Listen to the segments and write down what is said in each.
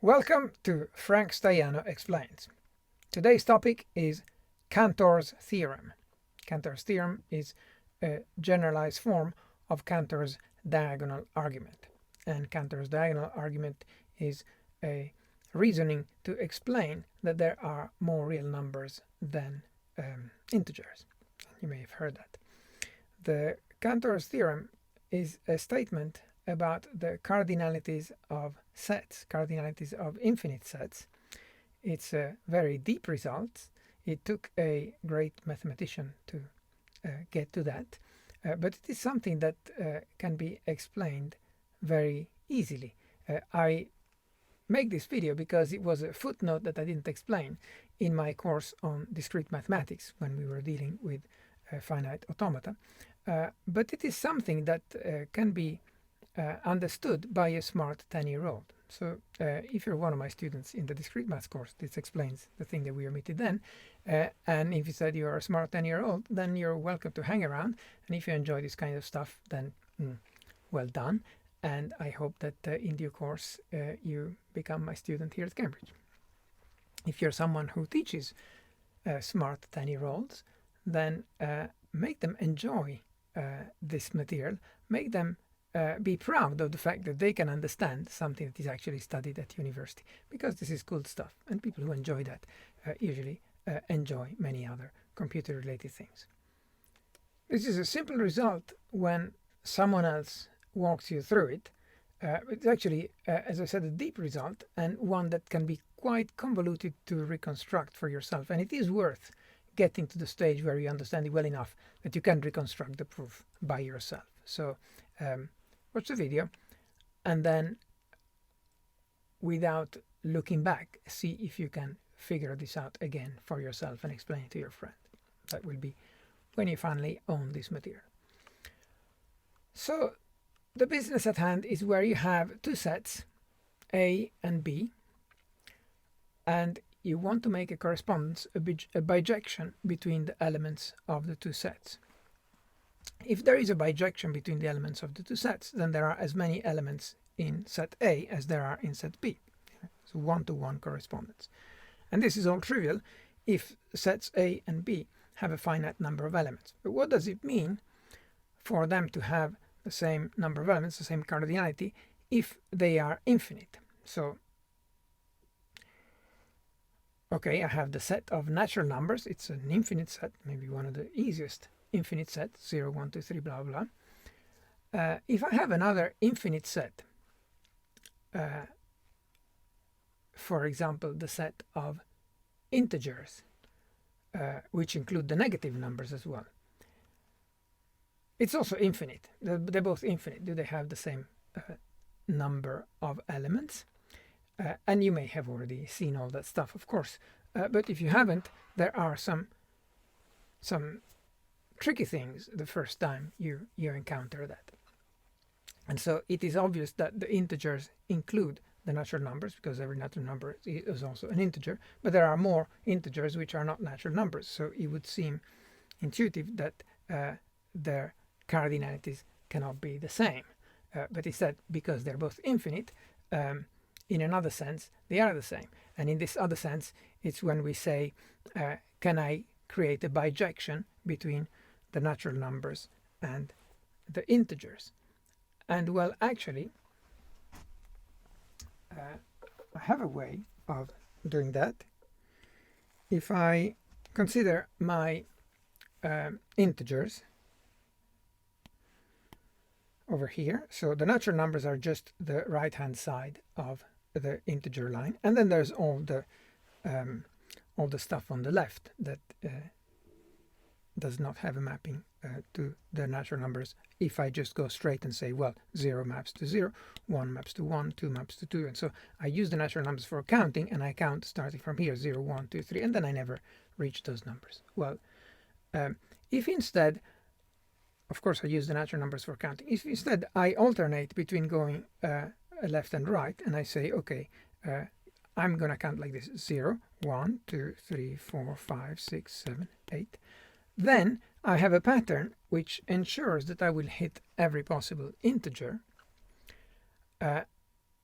Welcome to Frank Stajano Explains. Today's topic is Cantor's theorem. Cantor's theorem is a generalized form of Cantor's diagonal argument. And Cantor's diagonal argument is a reasoning to explain that there are more real numbers than integers. You may have heard that. The Cantor's theorem is a statement about the cardinalities of sets, cardinalities of infinite sets. It's a very deep result. It took a great mathematician to get to that, but it is something that can be explained very easily. I make this video because it was a footnote that I didn't explain in my course on discrete mathematics when we were dealing with finite automata, but it is something that can be understood by a smart 10-year-old. So if you're one of my students in the Discrete Maths course, this explains the thing that we omitted then. And if you said you're a smart 10-year-old, then you're welcome to hang around. And if you enjoy this kind of stuff, then well done. And I hope that in due course you become my student here at Cambridge. If you're someone who teaches smart 10-year-olds, then make them enjoy this material. Make them be proud of the fact that they can understand something that is actually studied at university, because this is cool stuff, and people who enjoy that usually enjoy many other computer related things. This is a simple result when someone else walks you through it. It's actually, as I said, a deep result, and one that can be quite convoluted to reconstruct for yourself, and it is worth getting to the stage where you understand it well enough that you can reconstruct the proof by yourself. So watch the video and then, without looking back, see if you can figure this out again for yourself and explain it to your friend. That will be when you finally own this material. So the business at hand is where you have two sets, A and B, and you want to make a correspondence, a bijection between the elements of the two sets. If there is a bijection between the elements of the two sets, then there are as many elements in set A as there are in set B. So one-to-one correspondence. And this is all trivial if sets A and B have a finite number of elements. But what does it mean for them to have the same number of elements, the same cardinality, if they are infinite? So, okay, I have the set of natural numbers. It's an infinite set, maybe one of the easiest infinite set, 0, 1, 2, 3, blah, blah. If I have another infinite set, for example, the set of integers, which include the negative numbers as well, it's also infinite. They're both infinite. Do they have the same number of elements? And you may have already seen all that stuff, of course. But if you haven't, there are some tricky things the first time you encounter that. And so it is obvious that the integers include the natural numbers, because every natural number is also an integer, but there are more integers which are not natural numbers. So it would seem intuitive that their cardinalities cannot be the same. But instead, because they're both infinite, in another sense, they are the same. And in this other sense, it's when we say, can I create a bijection between the natural numbers and the integers? And well, actually, I have a way of doing that. If I consider my integers over here, so the natural numbers are just the right hand side of the integer line, and then there's all the stuff on the left that does not have a mapping to the natural numbers. If I just go straight and say, well, 0 maps to 0, 1 maps to 1, 2 maps to 2, and so I use the natural numbers for counting, and I count starting from here, 0, 1, 2, 3, and then I never reach those numbers. Well, if instead, of course, I use the natural numbers for counting. If instead I alternate between going left and right, and I say, okay, I'm going to count like this, 0, 1, 2, 3, 4, 5, 6, 7, 8. Then I have a pattern which ensures that I will hit every possible integer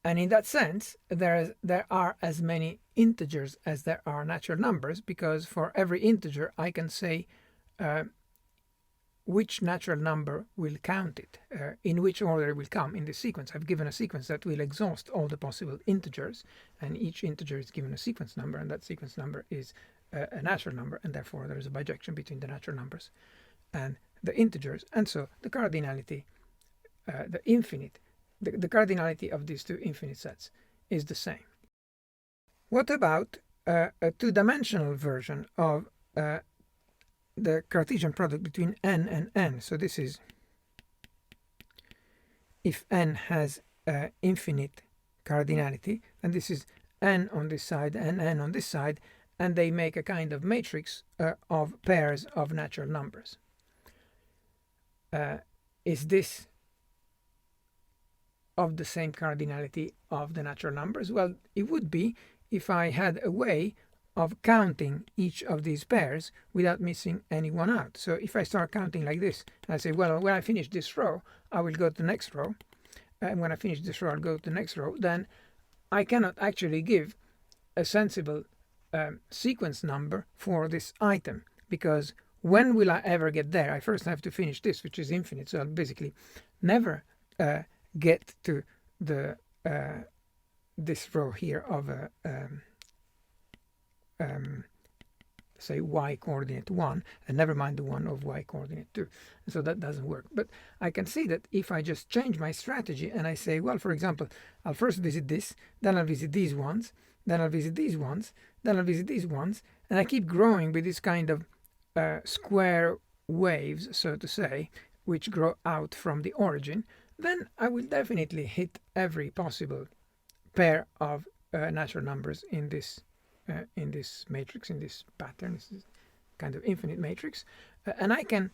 And in that sense, there are as many integers as there are natural numbers, because for every integer I can say which natural number will count it, in which order it will come in the sequence. I've given a sequence that will exhaust all the possible integers, and each integer is given a sequence number, and that sequence number is a natural number, and therefore there is a bijection between the natural numbers and the integers. And so the cardinality, the cardinality of these two infinite sets is the same. What about a two-dimensional version of the Cartesian product between n and n? So this is if n has infinite cardinality, and this is n on this side and n on this side, and they make a kind of matrix of pairs of natural numbers. Is this of the same cardinality of the natural numbers? Well, it would be if I had a way of counting each of these pairs without missing any one out. So if I start counting like this, and I say, well, when I finish this row, I will go to the next row, and when I finish this row, I'll go to the next row, then I cannot actually give a sensible sequence number for this item, because when will I ever get there? I first have to finish this, which is infinite, so I'll basically never get to the this row here of say y coordinate 1, and never mind the one of y coordinate 2. So that doesn't work. But I can see that if I just change my strategy and I say, well, for example, I'll first visit this, then I'll visit these ones, then I'll visit these ones, then I'll visit these ones, and I keep growing with this kind of square waves, so to say, which grow out from the origin, then I will definitely hit every possible pair of natural numbers in this matrix, in this pattern. This is kind of infinite matrix, and I can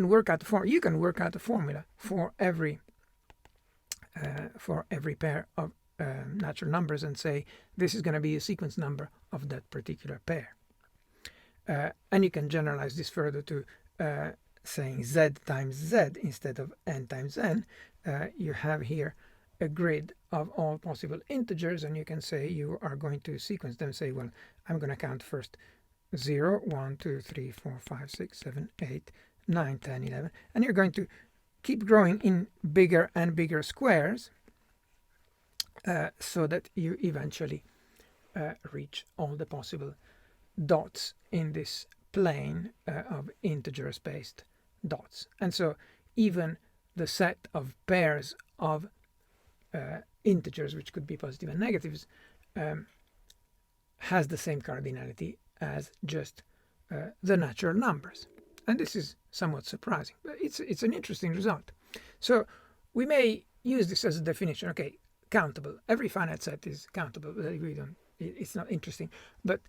work out the formula. You can work out the formula for every pair of natural numbers and say this is going to be a sequence number of that particular pair. And you can generalize this further to saying z times z instead of n times n. You have here a grid of all possible integers, and you can say you are going to sequence them. Say, well, I'm going to count first 0, 1, 2, 3, 4, 5, 6, 7, 8, 9, 10, 11, and you're going to keep growing in bigger and bigger squares so that you eventually reach all the possible dots in this plane of integer-spaced dots. And so even the set of pairs of integers, which could be positive and negatives, has the same cardinality as just the natural numbers. And this is somewhat surprising, but it's an interesting result. So we may use this as a definition. Okay, countable. Every finite set is countable. We don't. It's not interesting. But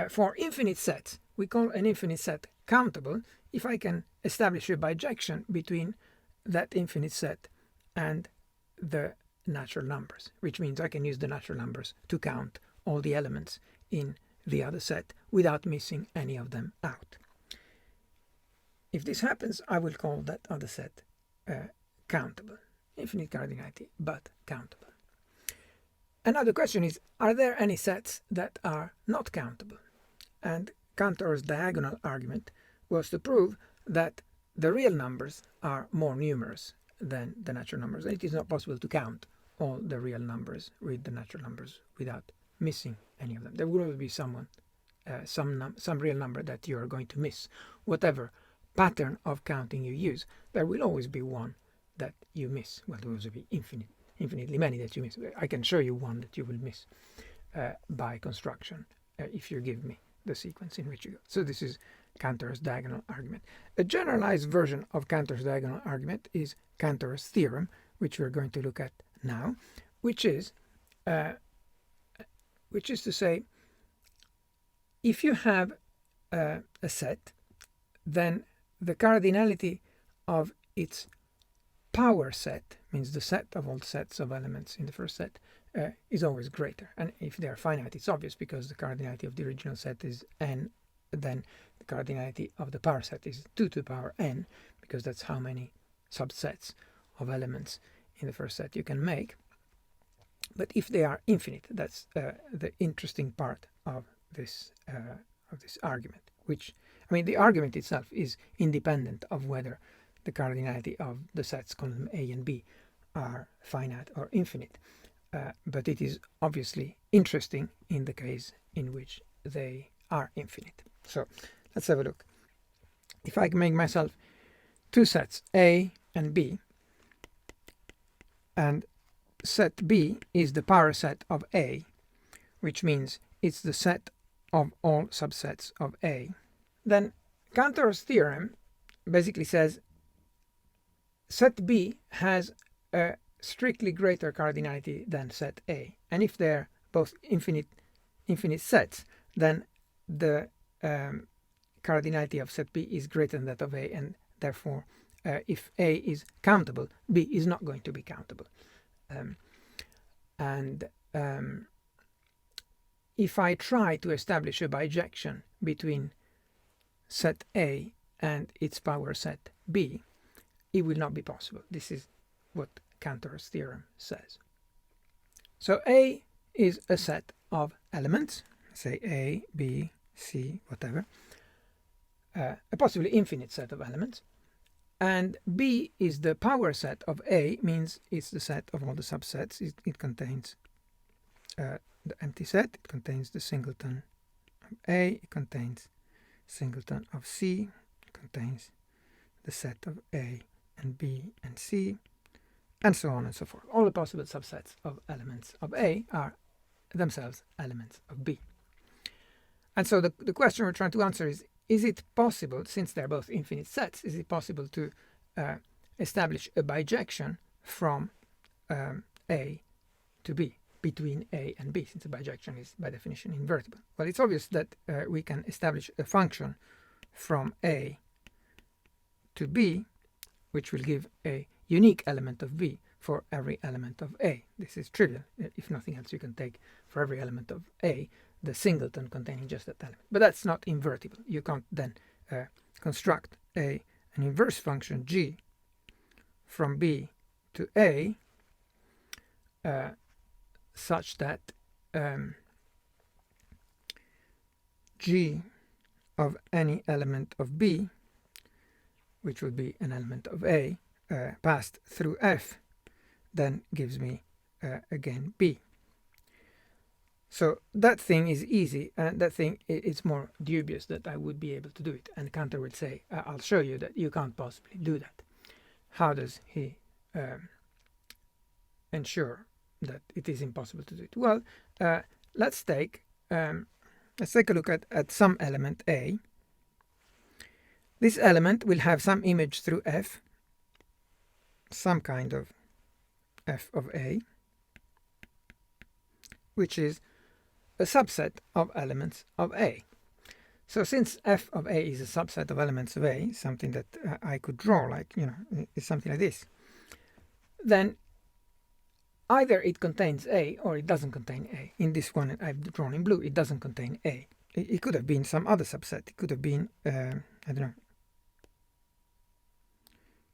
for infinite sets, we call an infinite set countable if I can establish a bijection between that infinite set and the natural numbers, which means I can use the natural numbers to count all the elements in the other set without missing any of them out. If this happens, I will call that other set countable. Infinite cardinality, but countable. Another question is, are there any sets that are not countable? And Cantor's diagonal argument was to prove that the real numbers are more numerous than the natural numbers. It is not possible to count all the real numbers with the natural numbers without missing any of them. There will always be some real number that you are going to miss. Whatever pattern of counting you use, there will always be one that you miss. Well, there will also be infinitely many that you miss. I can show you one that you will miss by construction if you give me the sequence in which you go. So this is Cantor's diagonal argument. A generalized version of Cantor's diagonal argument is Cantor's theorem, which we're going to look at now, which is to say, if you have a set, then the cardinality of its power set, means the set of all sets of elements in the first set, is always greater. And if they are finite, it's obvious, because the cardinality of the original set is n, then the cardinality of the power set is 2 to the power n, because that's how many subsets of elements in the first set you can make. But if they are infinite, that's the interesting part of this argument. Which, I mean, the argument itself is independent of whether the cardinality of the sets column A and B are finite or infinite. But it is obviously interesting in the case in which they are infinite. So let's have a look. If I can make myself two sets, A and B, and set B is the power set of A, which means it's the set of all subsets of A, then Cantor's theorem basically says set B has a strictly greater cardinality than set A. And if they're both infinite sets, then the cardinality of set B is greater than that of A, and therefore if A is countable, B is not going to be countable. If I try to establish a bijection between set A and its power set B, it will not be possible. This is what Cantor's theorem says. So A is a set of elements, say A, B, C, whatever, a possibly infinite set of elements, and B is the power set of A, means it's the set of all the subsets. It contains the empty set, it contains the singleton of A, it contains singleton of C, it contains the set of A and B and C, and so on and so forth. All the possible subsets of elements of A are themselves elements of B. And so the question we're trying to answer is it possible, since they're both infinite sets, is it possible to establish a bijection from A to B, between A and B, since a bijection is by definition invertible? Well, it's obvious that we can establish a function from A to B, which will give a unique element of B for every element of A. This is trivial. If nothing else, you can take for every element of A the singleton containing just that element. But that's not invertible. You can't then construct an inverse function G from B to A such that G of any element of B, which would be an element of A, passed through F, then gives me again B. So that thing is easy, and that thing it's more dubious that I would be able to do it. And Cantor would say, I'll show you that you can't possibly do that. How does he ensure that it is impossible to do it? Well, let's take a look at some element A. This element will have some image through F, some kind of F of A, which is a subset of elements of A. So since F of A is a subset of elements of A, something that I could draw, like, is something like this, then either it contains A or it doesn't contain A. In this one I've drawn in blue, it doesn't contain A. It could have been some other subset. It could have been, I don't know,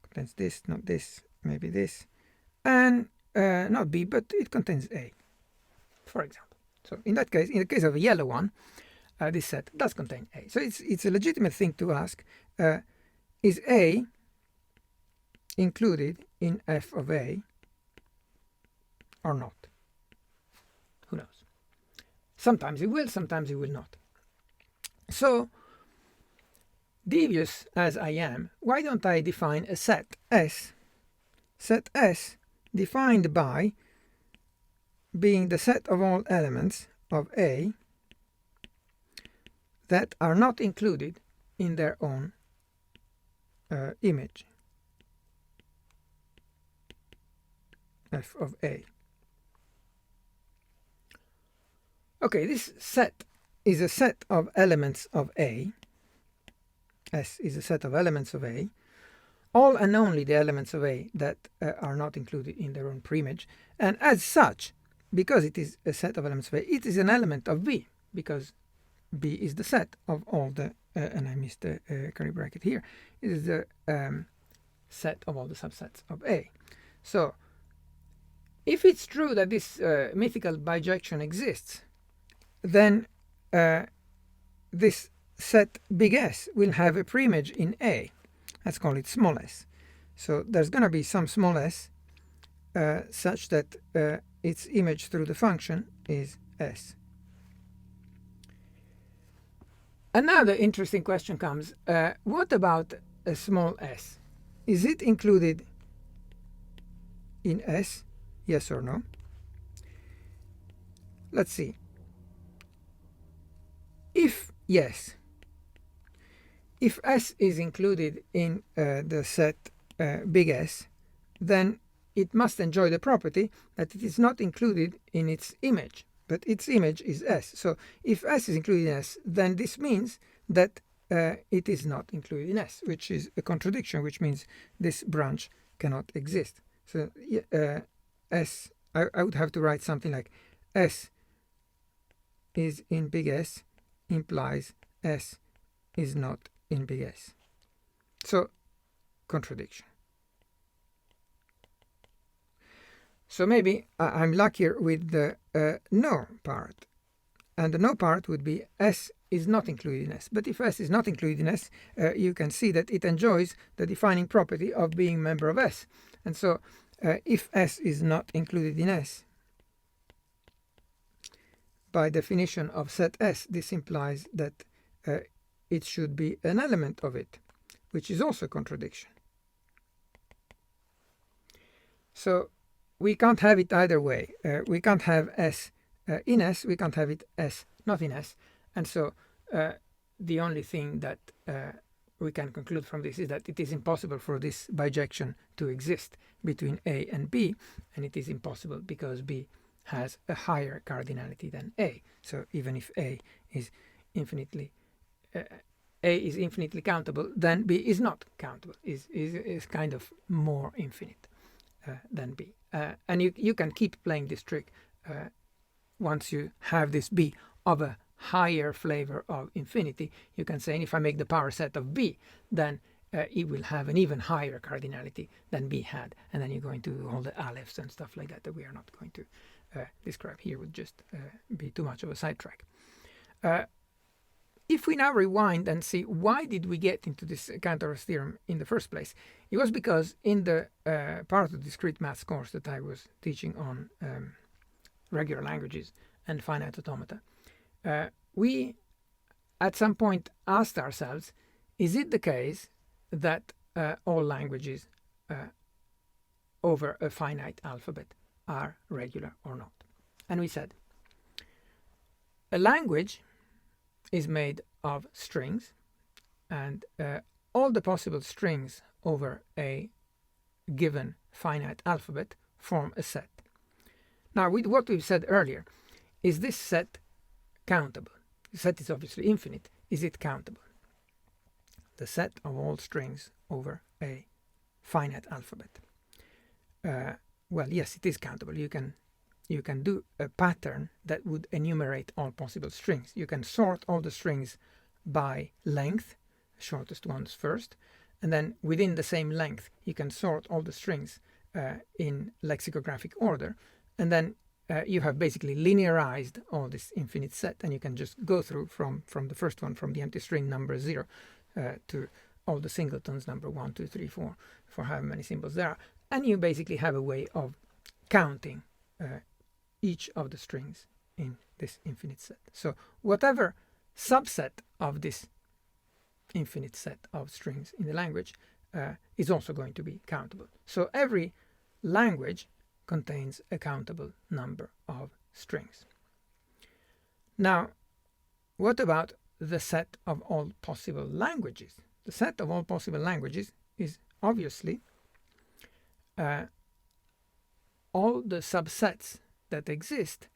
contains this, not this, maybe this, and not B, but it contains A, for example. So in that case, in the case of a yellow one, this set does contain A. So it's a legitimate thing to ask, is A included in F of A or not? Who knows? Sometimes it will, sometimes it will not. So, devious as I am, why don't I define a set S? Set S defined by being the set of all elements of A that are not included in their own image, F of A. Okay, this set is a set of elements of A. S is a set of elements of A, all and only the elements of A that are not included in their own preimage, and as such, because it is a set of elements of A, it is an element of B, because B is the set of all the, and I missed the curly bracket here, it is the set of all the subsets of A. So if it's true that this mythical bijection exists, then this set big S will have a preimage in A. Let's call it small s. So there's going to be some small s such that its image through the function is S. Another interesting question comes, what about a small s? Is it included in S? Yes or no? Let's see. If yes, if S is included in the set big S, then it must enjoy the property that it is not included in its image, but its image is S. So if S is included in S, then this means that it is not included in S, which is a contradiction, which means this branch cannot exist. So S, I would have to write something like S is in big S implies S is not in big S. So contradiction. So maybe I'm luckier with the no part. And the no part would be S is not included in S. But if S is not included in S, you can see that it enjoys the defining property of being member of S. And so if S is not included in S, by definition of set S, this implies that it should be an element of it, which is also a contradiction. So we can't have it either way. We can't have S in S, we can't have it S not in S. And so the only thing that we can conclude from this is that it is impossible for this bijection to exist between A and B, and it is impossible because B has a higher cardinality than A. So even if A is infinitely countable, then B is not countable, is kind of more infinite than B. And you can keep playing this trick once you have this B of a higher flavor of infinity. You can say, and if I make the power set of B, then it will have an even higher cardinality than B had. And then you're going to do all the aleph and stuff like that that we are not going to describe here, would just be too much of a sidetrack. If we now rewind and see why did we get into this Cantor's theorem in the first place, it was because in the part of the Discrete Maths course that I was teaching on regular languages and finite automata, we at some point asked ourselves, is it the case that all languages over a finite alphabet are regular or not? And we said, a language is made of strings, and all the possible strings over a given finite alphabet form a set. Now, with what we've said earlier, is this set countable? The set is obviously infinite. Is it countable? The set of all strings over a finite alphabet. Well, yes, it is countable. You can do a pattern that would enumerate all possible strings. You can sort all the strings by length, shortest ones first, and then within the same length you can sort all the strings in lexicographic order, and then you have basically linearized all this infinite set, and you can just go through from the first one, from the empty string number 0 to all the singletons number 1, 2, 3, 4, for however many symbols there are, and you basically have a way of counting each of the strings in this infinite set. So whatever subset of this infinite set of strings in the language is also going to be countable. So every language contains a countable number of strings. Now, what about the set of all possible languages? The set of all possible languages is obviously all the subsets that exist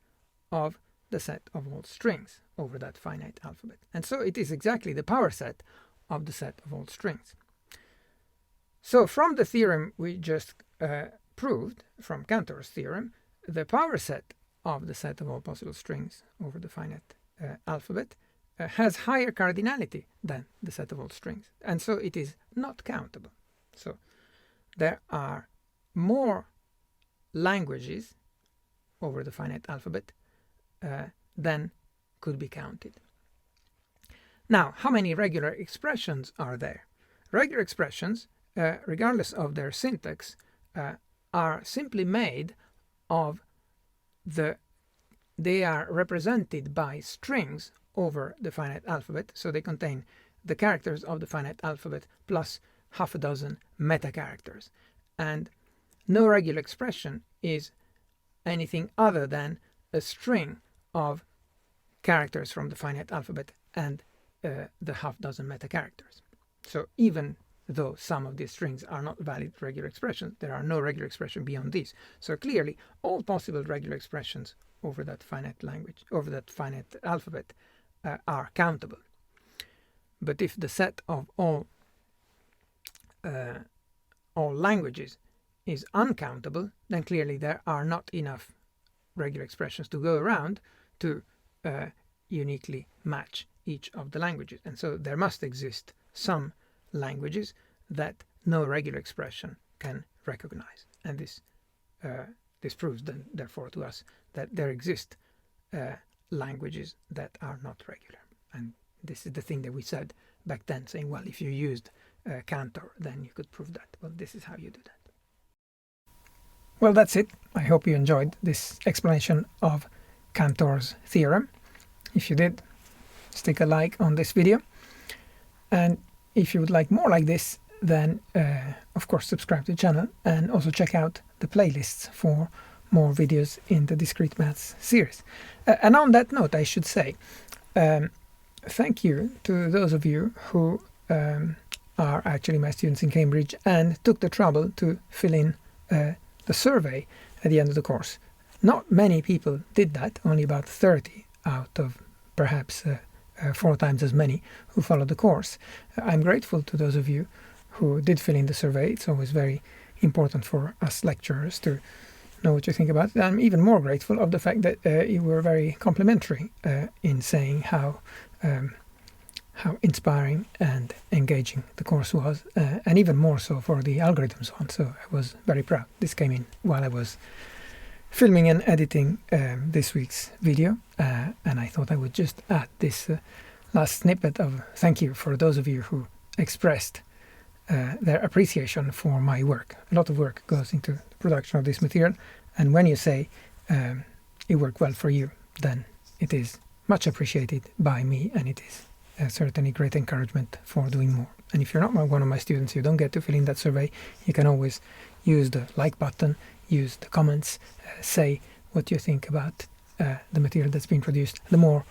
of the set of all strings over that finite alphabet. And so it is exactly the power set of the set of all strings. So from the theorem we just proved, from Cantor's theorem, the power set of the set of all possible strings over the finite alphabet has higher cardinality than the set of all strings. And so it is not countable. So there are more languages over the finite alphabet then could be counted. Now, how many regular expressions are there? Regular expressions, regardless of their syntax, are simply made of they are represented by strings over the finite alphabet, so they contain the characters of the finite alphabet plus half a dozen meta characters. And no regular expression is anything other than a string of characters from the finite alphabet and the half dozen meta characters. So even though some of these strings are not valid regular expressions, there are no regular expression beyond these. So clearly all possible regular expressions over that finite language, over that finite alphabet, are countable. But if the set of all languages is uncountable, then clearly there are not enough regular expressions to go around to uniquely match each of the languages. And so there must exist some languages that no regular expression can recognize. And this proves then, therefore, to us that there exist languages that are not regular. And this is the thing that we said back then, saying, well, if you used Cantor, then you could prove that. Well, this is how you do that. Well, that's it. I hope you enjoyed this explanation of Cantor's theorem. If you did, stick a like on this video. And if you would like more like this, then of course subscribe to the channel and also check out the playlists for more videos in the Discrete Maths series. And on that note, I should say thank you to those of you who are actually my students in Cambridge and took the trouble to fill in the survey at the end of the course. Not many people did that, only about 30 out of perhaps 4 times as many who followed the course. I'm grateful to those of you who did fill in the survey. It's always very important for us lecturers to know what you think about it. I'm even more grateful of the fact that you were very complimentary in saying how inspiring and engaging the course was, and even more so for the algorithms one. So I was very proud. This came in while I was filming and editing this week's video, and I thought I would just add this last snippet of thank you for those of you who expressed their appreciation for my work. A lot of work goes into the production of this material, and when you say it worked well for you, then it is much appreciated by me, and it is certainly great encouragement for doing more. And if you're not one of my students, you don't get to fill in that survey, you can always use the like button, use the comments, say what you think about the material that's been produced. The more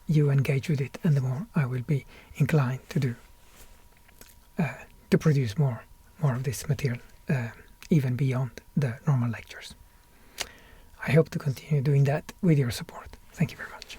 you engage with it, and the more I will be inclined to produce more of this material, even beyond the normal lectures. I hope to continue doing that with your support. Thank you very much.